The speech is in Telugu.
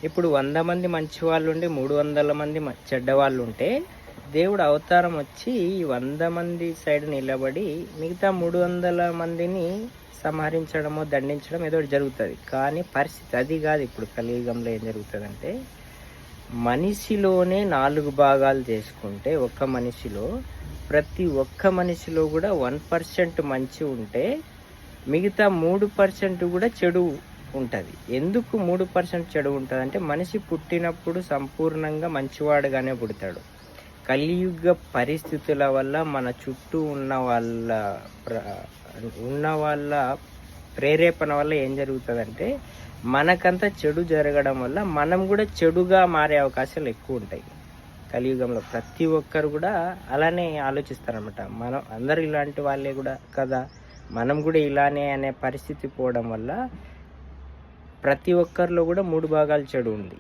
ఇప్పుడు 100 మంది మంచి వాళ్ళు ఉండి 300 మంది చెడ్డవాళ్ళు ఉంటే దేవుడు అవతారం వచ్చి ఈ 100 మంది సైడ్ నిలబడి మిగతా 300 మందిని సంహరించడమో దండించడం ఏదో ఒకటి జరుగుతుంది. కానీ పరిస్థితి అది కాదు. ఇప్పుడు కలియుగంలో ఏం జరుగుతుందంటే మనిషిలోనే 4 భాగాలు చేసుకుంటే ఒక్క మనిషిలో ప్రతి ఒక్క మనిషిలో కూడా 1% మంచి ఉంటే మిగతా 3% కూడా చెడు ఉంటుంది. ఎందుకు 3% చెడు ఉంటుంది అంటే మనిషి పుట్టినప్పుడు సంపూర్ణంగా మంచివాడుగానే పుడతాడు. కలియుగ పరిస్థితుల వల్ల మన చుట్టూ ఉన్న వాళ్ళ ప్రేరేపణ వల్ల ఏం జరుగుతుందంటే మనకంతా చెడు జరగడం వల్ల మనం కూడా చెడుగా మారే అవకాశాలు ఎక్కువ ఉంటాయి. కలియుగంలో ప్రతి ఒక్కరు కూడా అలానే ఆలోచిస్తారనమాట. మనం అందరూ ఇలాంటి వాళ్ళే కూడా కదా, మనం కూడా ఇలానే అనే పరిస్థితి పోవడం వల్ల ప్రతి ఒక్కరిలో కూడా 3 భాగాలు చెడు ఉంది.